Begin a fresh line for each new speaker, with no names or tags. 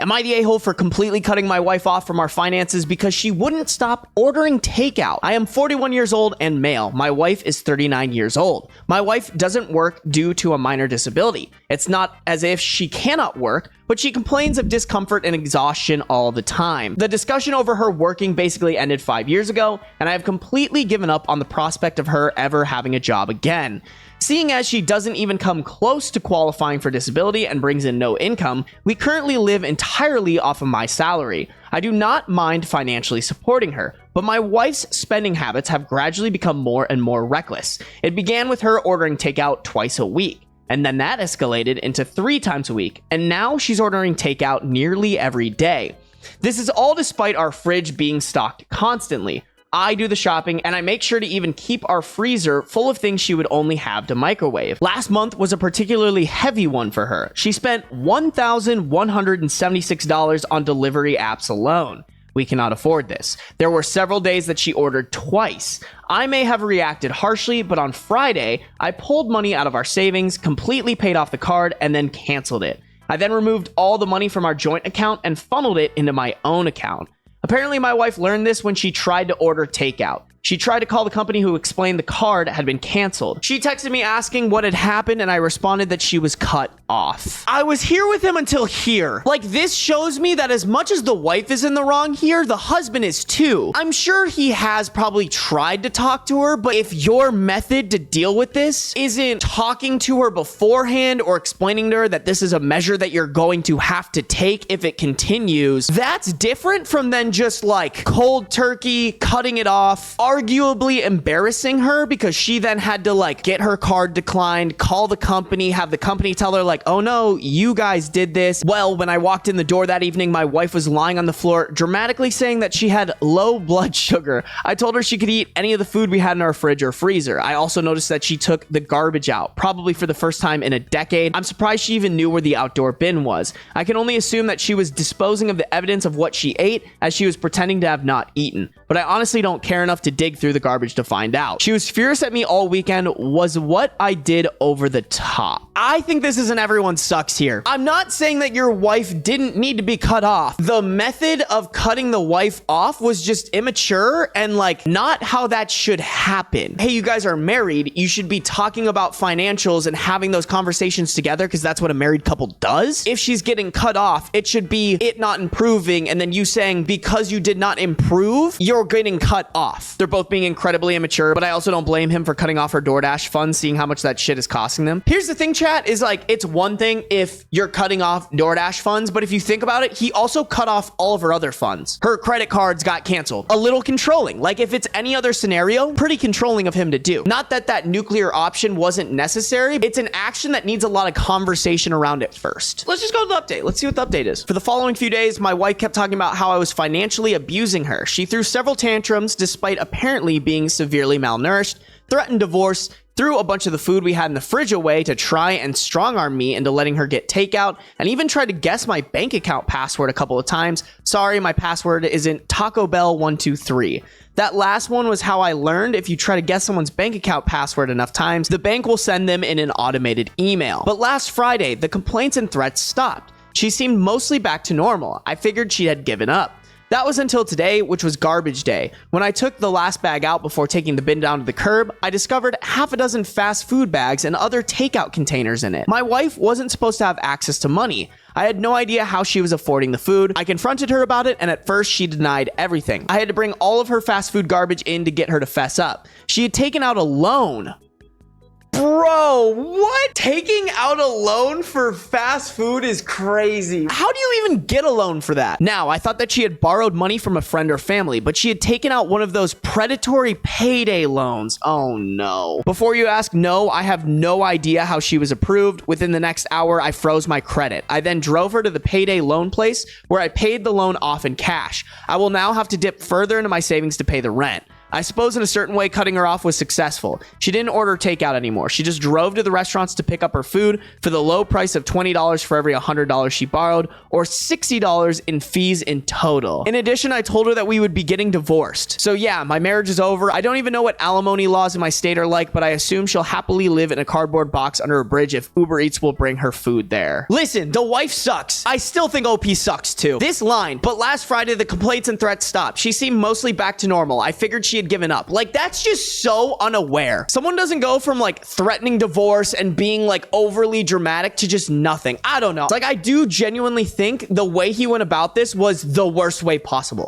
Am I the a-hole for completely cutting my wife off from our finances because she wouldn't stop ordering takeout? I am 41 years old and male. My wife is 39 years old. My wife doesn't work due to a minor disability. It's not as if she cannot work, but she complains of discomfort and exhaustion all the time. The discussion over her working basically ended 5 years ago, and I have completely given up on the prospect of her ever having a job again. Seeing as she doesn't even come close to qualifying for disability and brings in no income, we currently live entirely off of my salary. I do not mind financially supporting her, but my wife's spending habits have gradually become more and more reckless. It began with her ordering takeout twice a week, and then that escalated into 3 times a week, and now she's ordering takeout nearly every day. This is all despite our fridge being stocked constantly. I do the shopping, and I make sure to even keep our freezer full of things she would only have to microwave. Last month was a particularly heavy one for her. She spent $1,176 on delivery apps alone. We cannot afford this. There were several days that she ordered twice. I may have reacted harshly, but on Friday, I pulled money out of our savings, completely paid off the card, and then canceled it. I then removed all the money from our joint account and funneled it into my own account. Apparently, my wife learned this when she tried to order takeout. She tried to call the company who explained the card had been canceled. She texted me asking what had happened, and I responded that she was cut off. I was here with him until here. Like, this shows me that as much as the wife is in the wrong here, the husband is too. I'm sure he has probably tried to talk to her, but if your method to deal with this isn't talking to her beforehand or explaining to her that this is a measure that you're going to have to take if it continues, that's different from then just like cold turkey, cutting it off, arguably embarrassing her because she then had to like get her card declined, call the company, have the company tell her like, oh no, you guys did this. Well, when I walked in the door that evening, my wife was lying on the floor, dramatically saying that she had low blood sugar. I told her she could eat any of the food we had in our fridge or freezer. I also noticed that she took the garbage out, probably for the first time in a decade. I'm surprised she even knew where the outdoor bin was. I can only assume that she was disposing of the evidence of what she ate as she was pretending to have not eaten. But I honestly don't care enough to dig through the garbage to find out. She was furious at me all weekend. Was what I did over the top? I think this is an everyone sucks here. I'm not saying that your wife didn't need to be cut off. The method of cutting the wife off was just immature and like not how that should happen. Hey, you guys are married. You should be talking about financials and having those conversations together because that's what a married couple does. If she's getting cut off, it should be it not improving and then you saying because you did not improve, you're getting cut off. They're both being incredibly immature, but I also don't blame him for cutting off her DoorDash funds, seeing how much that shit is costing them. Here's the thing, chat, is like, it's one thing if you're cutting off DoorDash funds, but if you think about it, he also cut off all of her other funds. Her credit cards got canceled. A little controlling. Like if it's any other scenario, pretty controlling of him to do. Not that that nuclear option wasn't necessary. It's an action that needs a lot of conversation around it first. Let's just go to the update. Let's see what the update is. For the following few days, my wife kept talking about how I was financially abusing her. She threw several tantrums despite apparently being severely malnourished, threatened divorce, threw a bunch of the food we had in the fridge away to try and strong-arm me into letting her get takeout, and even tried to guess my bank account password a couple of times. Sorry, my password isn't Taco Bell 123. That last one was how I learned if you try to guess someone's bank account password enough times, the bank will send them in an automated email. But last Friday, the complaints and threats stopped. She seemed mostly back to normal. I figured she had given up. That was until today, which was garbage day. When I took the last bag out before taking the bin down to the curb, I discovered half a dozen fast food bags and other takeout containers in it. My wife wasn't supposed to have access to money. I had no idea how she was affording the food. I confronted her about it, and at first she denied everything. I had to bring all of her fast food garbage in to get her to fess up. She had taken out a loan. Bro, what? Taking out a loan for fast food is crazy. How do you even get a loan for that? Now, I thought that she had borrowed money from a friend or family, but she had taken out one of those predatory payday loans. Oh no. Before you ask, no, I have no idea how she was approved. Within the next hour, I froze my credit. I then drove her to the payday loan place where I paid the loan off in cash. I will now have to dip further into my savings to pay the rent. I suppose in a certain way, cutting her off was successful. She didn't order takeout anymore. She just drove to the restaurants to pick up her food for the low price of $20 for every $100 she borrowed, or $60 in fees in total. In addition, I told her that we would be getting divorced. So yeah, my marriage is over. I don't even know what alimony laws in my state are like, but I assume she'll happily live in a cardboard box under a bridge if Uber Eats will bring her food there. Listen, the wife sucks. I still think OP sucks too. This line, but last Friday the complaints and threats stopped. She seemed mostly back to normal. I figured she had given up. Like, that's just so unaware. Someone doesn't go from like threatening divorce and being like overly dramatic to just nothing. I don't know. Like, I do genuinely think the way he went about this was the worst way possible.